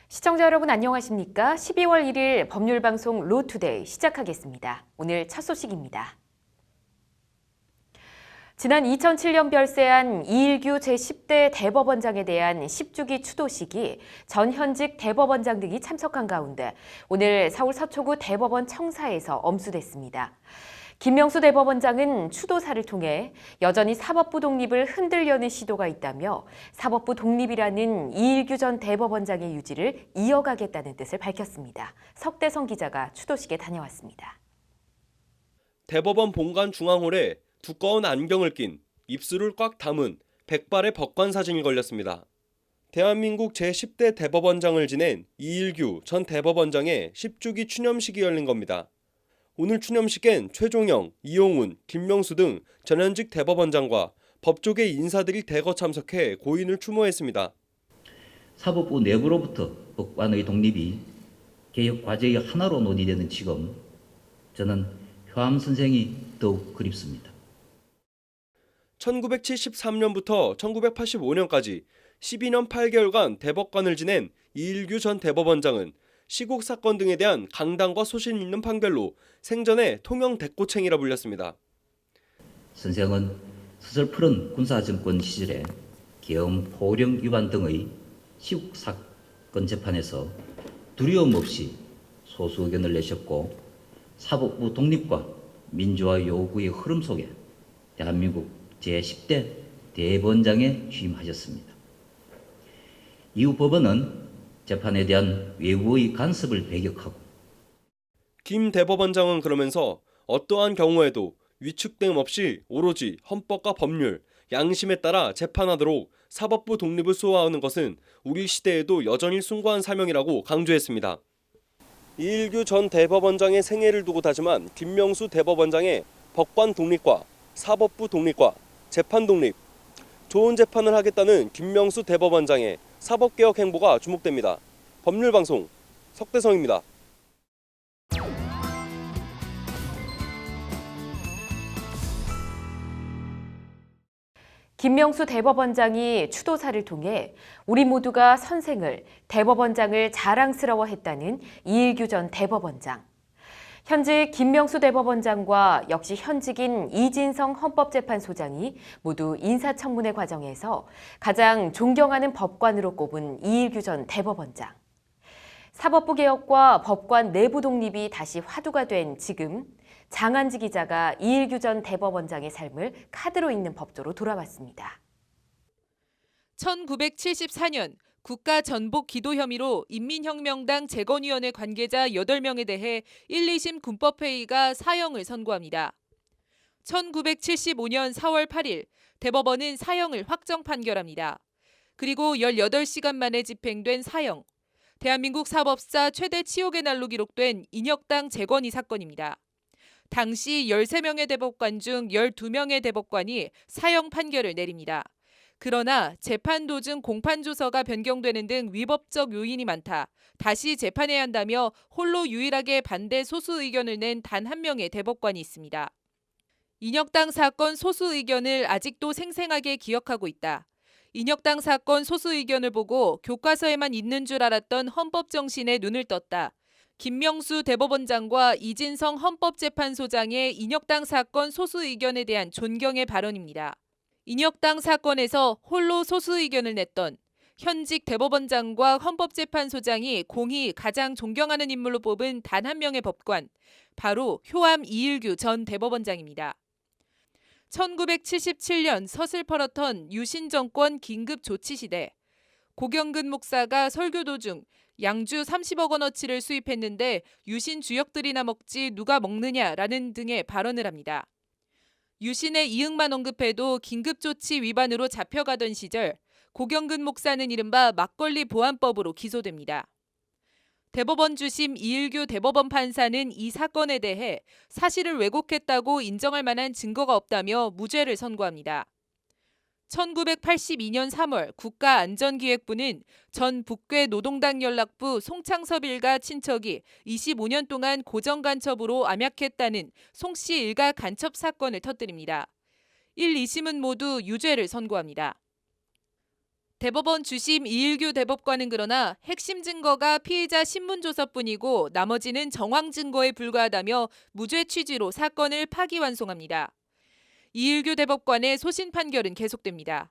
시청자 여러분 안녕하십니까? 12월 1일 법률방송 로투데이 시작하겠습니다. 오늘 첫 소식입니다. 지난 2007년 별세한 이일규 제10대 대법원장에 대한 10주기 추도식이 전 현직 대법원장 등이 참석한 가운데 오늘 서울 서초구 대법원 청사에서 엄수됐습니다. 김명수 대법원장은 추도사를 통해 여전히 사법부 독립을 흔들려는 시도가 있다며 사법부 독립이라는 이일규 전 대법원장의 유지를 이어가겠다는 뜻을 밝혔습니다. 석대성 기자가 추도식에 다녀왔습니다. 대법원 본관 중앙홀에 두꺼운 안경을 낀 입술을 꽉 담은 백발의 법관 사진이 걸렸습니다. 대한민국 제10대 대법원장을 지낸 이일규 전 대법원장의 10주기 추념식이 열린 겁니다. 오늘 추념식엔 최종영, 이용훈, 김명수 등 전현직 대법원장과 법조계 인사들이 대거 참석해 고인을 추모했습니다. 사법부 내부로부터 법관의 독립이 개혁 과제의 하나로 논의되는 지금 저는 효암 선생이 더욱 그립습니다. 1973년부터 1985년까지 12년 8개월간 대법관을 지낸 이일규 전 대법원장은 시국 사건 등에 대한 강단과 소신 있는 판결로 생전에 통영 대꼬챙이라 불렸습니다. 선생은 서슬푸른 군사정권 시절에 계엄 포령 위반 등의 시국 사건 재판에서 두려움 없이 소수 의견을 내셨고 사법부 독립과 민주화 요구의 흐름 속에 대한민국 제10대 대법원장에 취임하셨습니다. 이후 법원은 재판에 대한 외부의 간섭을 배격하고 김 대법원장은 그러면서 어떠한 경우에도 위축됨 없이 오로지 헌법과 법률, 양심에 따라 재판하도록 사법부 독립을 수호하는 것은 우리 시대에도 여전히 숭고한 사명이라고 강조했습니다. 이일규 전 대법원장의 생애를 두고 다짐한 김명수 대법원장의 법관 독립과 사법부 독립과 재판 독립, 좋은 재판을 하겠다는 김명수 대법원장의 사법개혁 행보가 주목됩니다. 법률방송 석대성입니다. 김명수 대법원장이 추도사를 통해 우리 모두가 선생을, 대법원장을 자랑스러워했다는 이일규 전 대법원장. 현직 김명수 대법원장과 역시 현직인 이진성 헌법재판소장이 모두 인사청문회 과정에서 가장 존경하는 법관으로 꼽은 이일규 전 대법원장. 사법부 개혁과 법관 내부 독립이 다시 화두가 된 지금 장한지 기자가 이일규 전 대법원장의 삶을 카드로 읽는 법조로 돌아왔습니다. 1974년 국가 전복 기도 혐의로 인민혁명당 재건위원회 관계자 8명에 대해 1, 2심 군법회의가 사형을 선고합니다. 1975년 4월 8일 대법원은 사형을 확정 판결합니다. 그리고 18시간 만에 집행된 사형. 대한민국 사법사 최대 치욕의 날로 기록된 인혁당 재건위 사건입니다. 당시 13명의 대법관 중 12명의 대법관이 사형 판결을 내립니다. 그러나 재판 도중 공판 조서가 변경되는 등 위법적 요인이 많다. 다시 재판해야 한다며 홀로 유일하게 반대 소수 의견을 낸 단 한 명의 대법관이 있습니다. 인혁당 사건 소수 의견을 아직도 생생하게 기억하고 있다. 인혁당 사건 소수 의견을 보고 교과서에만 있는 줄 알았던 헌법 정신에 눈을 떴다. 김명수 대법원장과 이진성 헌법재판소장의 인혁당 사건 소수 의견에 대한 존경의 발언입니다. 인혁당 사건에서 홀로 소수 의견을 냈던 현직 대법원장과 헌법재판소장이 공히 가장 존경하는 인물로 뽑은 단 한 명의 법관, 바로 효암 이일규 전 대법원장입니다. 1977년 서슬퍼렇던 유신 정권 긴급 조치 시대, 고경근 목사가 설교 도중 양주 30억 원어치를 수입했는데 유신 주역들이나 먹지 누가 먹느냐라는 등의 발언을 합니다. 유신의 이응만 언급해도 긴급조치 위반으로 잡혀가던 시절 고경근 목사는 이른바 막걸리 보안법으로 기소됩니다. 대법원 주심 이일규 대법원 판사는 이 사건에 대해 사실을 왜곡했다고 인정할 만한 증거가 없다며 무죄를 선고합니다. 1982년 3월 국가안전기획부는 전 북괴 노동당 연락부 송창섭 일가 친척이 25년 동안 고정간첩으로 암약했다는 송씨 일가 간첩 사건을 터뜨립니다. 1, 2심은 모두 유죄를 선고합니다. 대법원 주심 이일규 대법관은 그러나 핵심 증거가 피의자 신문조서뿐이고 나머지는 정황 증거에 불과하다며 무죄 취지로 사건을 파기환송합니다. 이일규 대법관의 소신 판결은 계속됩니다.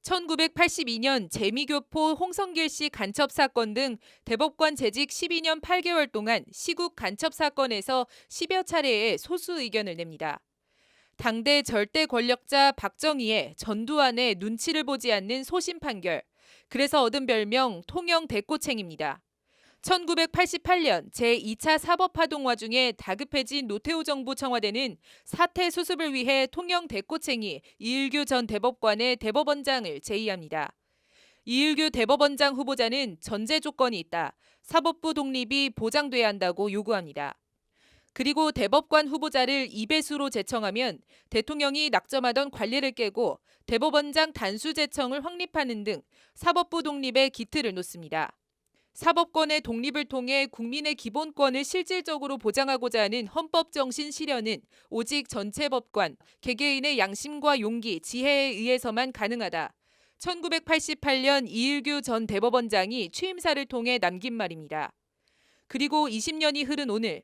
1982년 재미교포 홍성길 씨 간첩 사건 등 대법관 재직 12년 8개월 동안 시국 간첩 사건에서 10여 차례의 소수 의견을 냅니다. 당대 절대 권력자 박정희의 전두환의 눈치를 보지 않는 소신 판결, 그래서 얻은 별명 통영 대꼬챙입니다. 1988년 제2차 사법파동 와중에 다급해진 노태우 정부 청와대는 사태 수습을 위해 통영 대꼬챙이 이일규 전 대법관의 대법원장을 제의합니다. 이일규 대법원장 후보자는 전제 조건이 있다. 사법부 독립이 보장돼야 한다고 요구합니다. 그리고 대법관 후보자를 2배수로 제청하면 대통령이 낙점하던 관례를 깨고 대법원장 단수 제청을 확립하는 등 사법부 독립의 기틀을 놓습니다. 사법권의 독립을 통해 국민의 기본권을 실질적으로 보장하고자 하는 헌법 정신 실현은 오직 전체 법관, 개개인의 양심과 용기, 지혜에 의해서만 가능하다. 1988년 이일규 전 대법원장이 취임사를 통해 남긴 말입니다. 그리고 20년이 흐른 오늘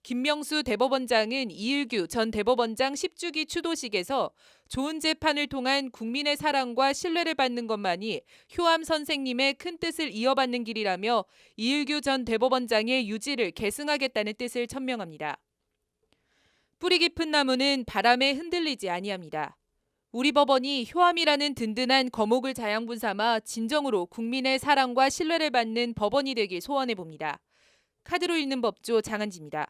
김명수 대법원장은 이일규 전 대법원장 10주기 추도식에서 좋은 재판을 통한 국민의 사랑과 신뢰를 받는 것만이 효암 선생님의 큰 뜻을 이어받는 길이라며 이일규 전 대법원장의 유지를 계승하겠다는 뜻을 천명합니다. 뿌리 깊은 나무는 바람에 흔들리지 아니합니다. 우리 법원이 효암이라는 든든한 거목을 자양분 삼아 진정으로 국민의 사랑과 신뢰를 받는 법원이 되길 소원해 봅니다. 카드로 읽는 법조 장한지입니다.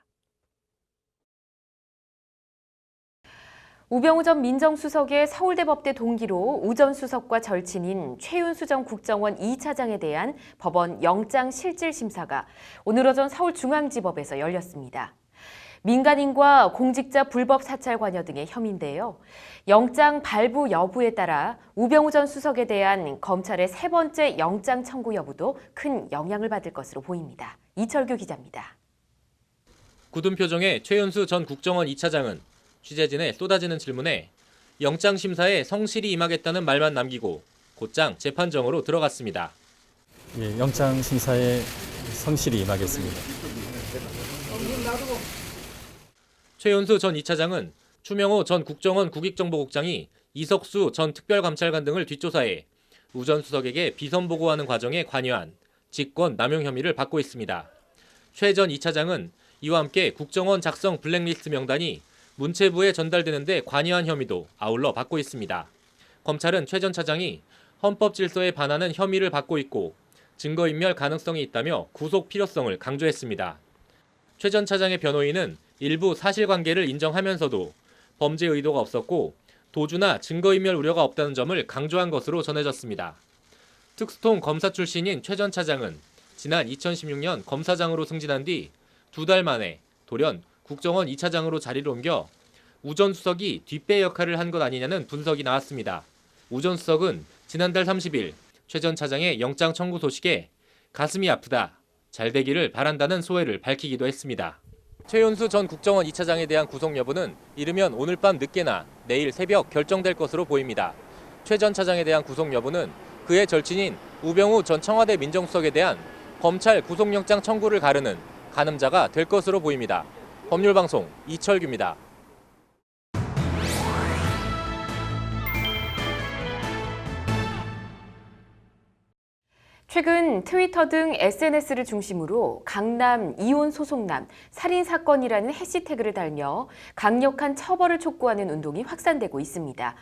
우병우 전 민정수석의 서울대법대 동기로 우 전 수석과 절친인 최윤수 전 국정원 2차장에 대한 법원 영장실질심사가 오늘 오전 서울중앙지법에서 열렸습니다. 민간인과 공직자 불법 사찰 관여 등의 혐의인데요. 영장 발부 여부에 따라 우병우 전 수석에 대한 검찰의 세 번째 영장 청구 여부도 큰 영향을 받을 것으로 보입니다. 이철규 기자입니다. 굳은 표정의 최윤수 전 국정원 2차장은 취재진의 쏟아지는 질문에 영장심사에 성실히 임하겠다는 말만 남기고 곧장 재판정으로 들어갔습니다. 예, 영장심사에 성실히 임하겠습니다. 최윤수 전 2차장은 추명호 전 국정원 국익정보국장이 이석수 전 특별감찰관 등을 뒷조사해 우 전 수석에게 비선 보고하는 과정에 관여한 직권 남용 혐의를 받고 있습니다. 최 전 2차장은 이와 함께 국정원 작성 블랙리스트 명단이 문체부에 전달되는데 관여한 혐의도 아울러 받고 있습니다. 검찰은 최 전 차장이 헌법 질서에 반하는 혐의를 받고 있고 증거인멸 가능성이 있다며 구속 필요성을 강조했습니다. 최 전 차장의 변호인은 일부 사실관계를 인정하면서도 범죄 의도가 없었고 도주나 증거인멸 우려가 없다는 점을 강조한 것으로 전해졌습니다. 특수통 검사 출신인 최 전 차장은 지난 2016년 검사장으로 승진한 뒤 2달 만에 돌연 국정원 2차장으로 자리를 옮겨 우 전 수석이 뒷배 역할을 한 것 아니냐는 분석이 나왔습니다. 우 전 수석은 지난달 30일 최 전 차장의 영장 청구 소식에 가슴이 아프다, 잘 되기를 바란다는 소회를 밝히기도 했습니다. 최윤수 전 국정원 2차장에 대한 구속 여부는 이르면 오늘 밤 늦게나 내일 새벽 결정될 것으로 보입니다. 최 전 차장에 대한 구속 여부는 그의 절친인 우병우 전 청와대 민정수석에 대한 검찰 구속영장 청구를 가르는 가늠자가 될 것으로 보입니다. 법률방송 이철규입니다. 최근 트위터 등 SNS를 중심으로 강남 이혼 소송남 살인 사건이라는 해시태그를 달며 강력한 처벌을 촉구하는 운동이 확산되고 있습니다.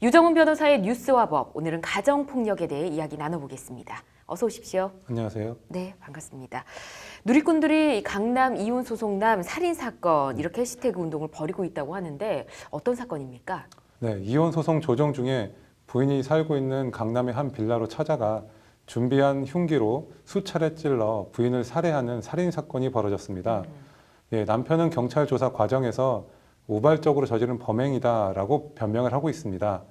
유정훈 변호사의 뉴스와 법, 오늘은 가정폭력에 대해 이야기 나눠보겠습니다. 어서 오십시오. 안녕하세요. 네, 반갑습니다. 누리꾼들이 강남 이혼 소송남 살인 사건 이렇게 해시태그 운동을 벌이고 있다고 하는데 어떤 사건입니까? 네, 이혼 소송 조정 중에 부인이 살고 있는 강남의 한 빌라로 찾아가 준비한 흉기로 수차례 찔러 부인을 살해하는 살인 사건이 벌어졌습니다. 예, 남편은 경찰 조사 과정에서 우발적으로 저지른 범행이다라고 변명을 하고 있습니다.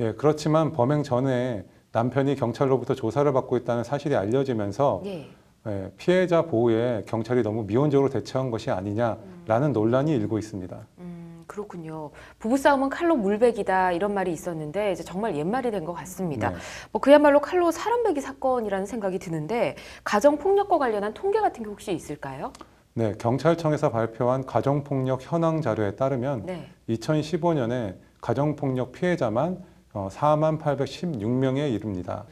예, 그렇지만 범행 전에 남편이 경찰로부터 조사를 받고 있다는 사실이 알려지면서 네. 예, 피해자 보호에 경찰이 너무 미온적으로 대처한 것이 아니냐라는 논란이 일고 있습니다. 그렇군요. 부부싸움은 칼로 물베기다 이런 말이 있었는데 이제 정말 옛말이 된 것 같습니다. 네. 뭐 그야말로 칼로 사람베기 사건이라는 생각이 드는데 가정폭력과 관련한 통계 같은 게 혹시 있을까요? 네, 경찰청에서 발표한 가정폭력 현황 자료에 따르면 네. 2015년에 가정폭력 피해자만 4만 816명에 이릅니다.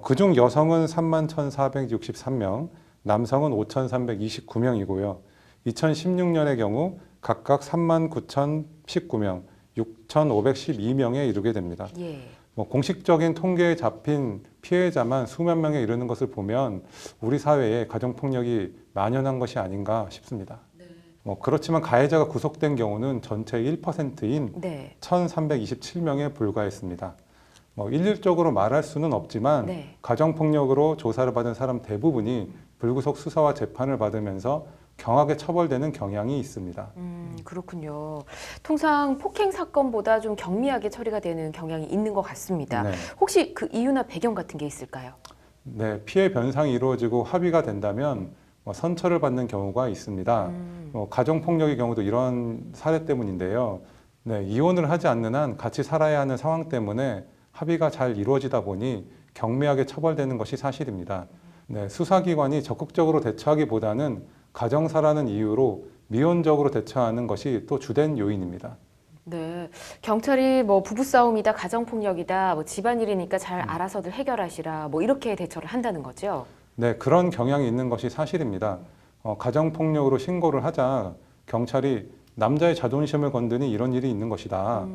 그중 여성은 3만 1,463명, 남성은 5,329명이고요. 2016년의 경우 각각 3만 9,019명, 6,512명에 이르게 됩니다. 예. 공식적인 통계에 잡힌 피해자만 수만 명에 이르는 것을 보면 우리 사회에 가정폭력이 만연한 것이 아닌가 싶습니다. 그렇지만 가해자가 구속된 경우는 전체의 1%인 네. 1,327명에 불과했습니다. 일률적으로 말할 수는 없지만 네. 가정폭력으로 조사를 받은 사람 대부분이 불구속 수사와 재판을 받으면서 경하게 처벌되는 경향이 있습니다. 그렇군요. 통상 폭행 사건보다 좀 경미하게 처리가 되는 경향이 있는 것 같습니다. 네. 혹시 그 이유나 배경 같은 게 있을까요? 네, 피해 변상이 이루어지고 합의가 된다면 선처를 받는 경우가 있습니다. 가정폭력의 경우도 이런 사례 때문인데요. 네, 이혼을 하지 않는 한 같이 살아야 하는 상황 때문에 합의가 잘 이루어지다 보니 경미하게 처벌되는 것이 사실입니다. 네, 수사기관이 적극적으로 대처하기보다는 가정사라는 이유로 미온적으로 대처하는 것이 또 주된 요인입니다. 네, 경찰이 뭐 부부싸움이다, 가정폭력이다, 뭐 집안일이니까 잘 알아서들 해결하시라, 뭐 이렇게 대처를 한다는 거죠. 네, 그런 경향이 있는 것이 사실입니다. 가정폭력으로 신고를 하자 경찰이 남자의 자존심을 건드니 이런 일이 있는 것이다.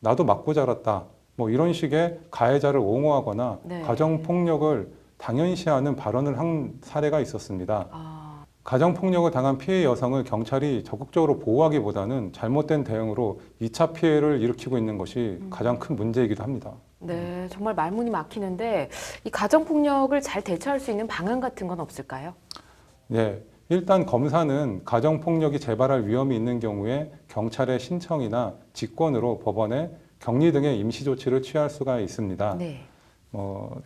나도 맞고 자랐다. 뭐 이런 식의 가해자를 옹호하거나 네. 가정폭력을 당연시하는 발언을 한 사례가 있었습니다. 아, 가정폭력을 당한 피해 여성을 경찰이 적극적으로 보호하기보다는 잘못된 대응으로 2차 피해를 일으키고 있는 것이 가장 큰 문제이기도 합니다. 네, 정말 말문이 막히는데 이 가정폭력을 잘 대처할 수 있는 방안 같은 건 없을까요? 네, 일단 검사는 가정폭력이 재발할 위험이 있는 경우에 경찰의 신청이나 직권으로 법원에 격리 등의 임시조치를 취할 수가 있습니다. 네.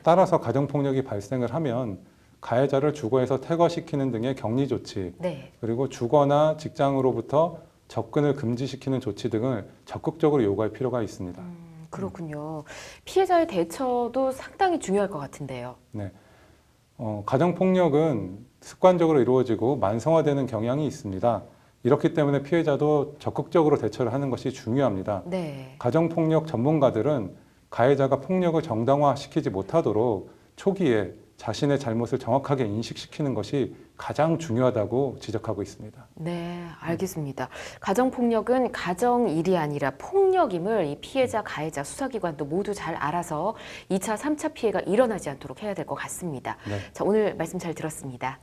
따라서 가정폭력이 발생을 하면 가해자를 주거에서 퇴거시키는 등의 격리 조치, 네. 그리고 주거나 직장으로부터 접근을 금지시키는 조치 등을 적극적으로 요구할 필요가 있습니다. 그렇군요. 피해자의 대처도 상당히 중요할 것 같은데요. 네. 가정폭력은 습관적으로 이루어지고 만성화되는 경향이 있습니다. 이렇기 때문에 피해자도 적극적으로 대처를 하는 것이 중요합니다. 네. 가정폭력 전문가들은 가해자가 폭력을 정당화시키지 못하도록 초기에 자신의 잘못을 정확하게 인식시키는 것이 가장 중요하다고 지적하고 있습니다. 네, 알겠습니다. 가정폭력은 가정일이 아니라 폭력임을 이 피해자, 가해자, 수사기관도 모두 잘 알아서 2차, 3차 피해가 일어나지 않도록 해야 될 것 같습니다. 네. 자, 오늘 말씀 잘 들었습니다.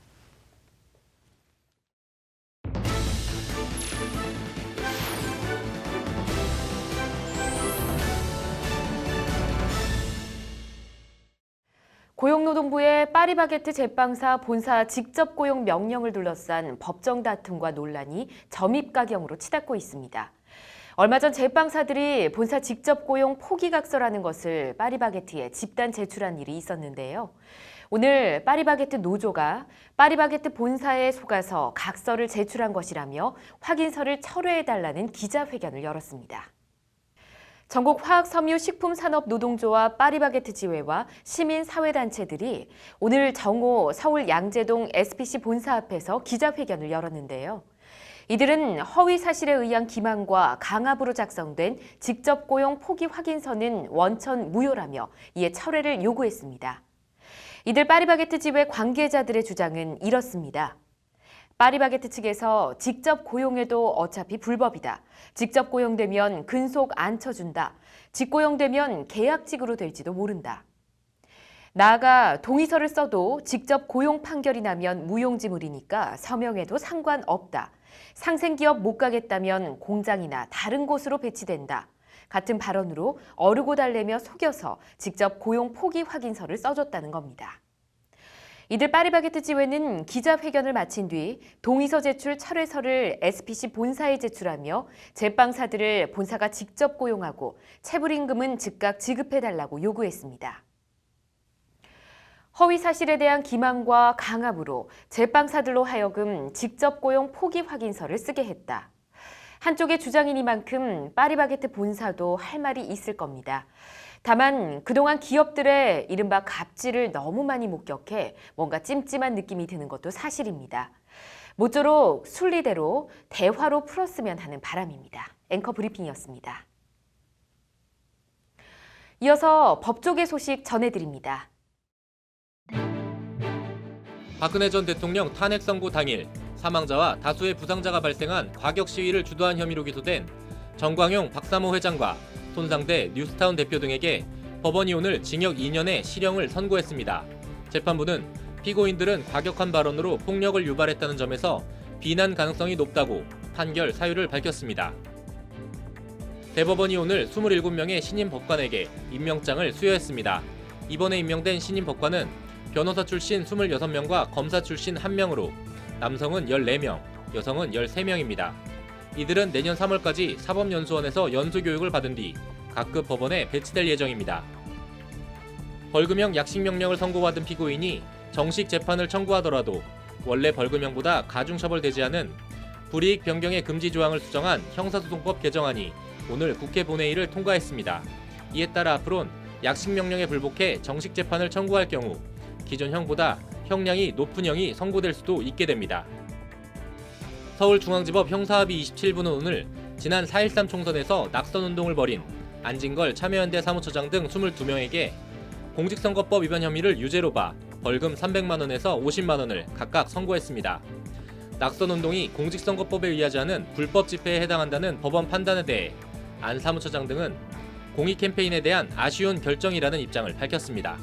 고용노동부의 파리바게뜨 제빵사 본사 직접 고용 명령을 둘러싼 법정 다툼과 논란이 점입가경으로 치닫고 있습니다. 얼마 전 제빵사들이 본사 직접 고용 포기각서라는 것을 파리바게뜨에 집단 제출한 일이 있었는데요. 오늘 파리바게뜨 노조가 파리바게뜨 본사에 속아서 각서를 제출한 것이라며 확인서를 철회해달라는 기자회견을 열었습니다. 전국 화학섬유식품산업노동조와 파리바게뜨 지회와 시민사회단체들이 오늘 정오 서울 양재동 SPC 본사 앞에서 기자회견을 열었는데요. 이들은 허위 사실에 의한 기망과 강압으로 작성된 직접 고용 포기 확인서는 원천 무효라며 이에 철회를 요구했습니다. 이들 파리바게뜨 지회 관계자들의 주장은 이렇습니다. 파리바게뜨 측에서 직접 고용해도 어차피 불법이다. 직접 고용되면 근속 안 쳐준다. 직고용되면 계약직으로 될지도 모른다. 나아가 동의서를 써도 직접 고용 판결이 나면 무용지물이니까 서명해도 상관없다. 상생기업 못 가겠다면 공장이나 다른 곳으로 배치된다. 같은 발언으로 어르고 달래며 속여서 직접 고용 포기 확인서를 써줬다는 겁니다. 이들 파리바게뜨 지회는 기자회견을 마친 뒤 동의서 제출 철회서를 SPC 본사에 제출하며 제빵사들을 본사가 직접 고용하고 체불임금은 즉각 지급해달라고 요구했습니다. 허위 사실에 대한 기망과 강압으로 제빵사들로 하여금 직접 고용 포기 확인서를 쓰게 했다. 한쪽의 주장이니만큼 파리바게뜨 본사도 할 말이 있을 겁니다. 다만 그동안 기업들의 이른바 갑질을 너무 많이 목격해 뭔가 찜찜한 느낌이 드는 것도 사실입니다. 모쪼록 순리대로 대화로 풀었으면 하는 바람입니다. 앵커 브리핑이었습니다. 이어서 법조계 소식 전해드립니다. 박근혜 전 대통령 탄핵 선고 당일 사망자와 다수의 부상자가 발생한 과격 시위를 주도한 혐의로 기소된 정광용 박사모 회장과 손상대 뉴스타운 대표 등에게 법원이 오늘 징역 2년의 실형을 선고했습니다. 재판부는 피고인들은 과격한 발언으로 폭력을 유발했다는 점에서 비난 가능성이 높다고 판결 사유를 밝혔습니다. 대법원이 오늘 27명의 신임 법관에게 임명장을 수여했습니다. 이번에 임명된 신임 법관은 변호사 출신 26명과 검사 출신 1명으로 남성은 14명, 여성은 13명입니다. 이들은 내년 3월까지 사법연수원에서 연수교육을 받은 뒤 각급 법원에 배치될 예정입니다. 벌금형 약식명령을 선고받은 피고인이 정식 재판을 청구하더라도 원래 벌금형보다 가중처벌되지 않은 불이익 변경의 금지 조항을 수정한 형사소송법 개정안이 오늘 국회 본회의를 통과했습니다. 이에 따라 앞으론 약식명령에 불복해 정식 재판을 청구할 경우 기존 형보다 형량이 높은 형이 선고될 수도 있게 됩니다. 서울중앙지법 형사합의 27부는 오늘 지난 4.13 총선에서 낙선운동을 벌인 안진걸 참여연대 사무처장 등 22명에게 공직선거법 위반 혐의를 유죄로 봐 벌금 300만 원에서 50만 원을 각각 선고했습니다. 낙선운동이 공직선거법에 의하지 않은 불법 집회에 해당한다는 법원 판단에 대해 안 사무처장 등은 공익 캠페인에 대한 아쉬운 결정이라는 입장을 밝혔습니다.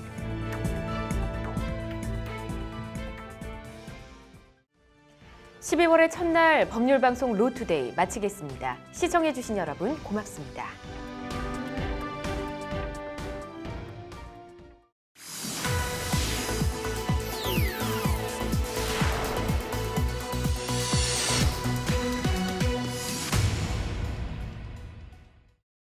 (12월의) 첫날 법률방송 로투데이 마치겠습니다. 시청해주신 여러분 고맙습니다.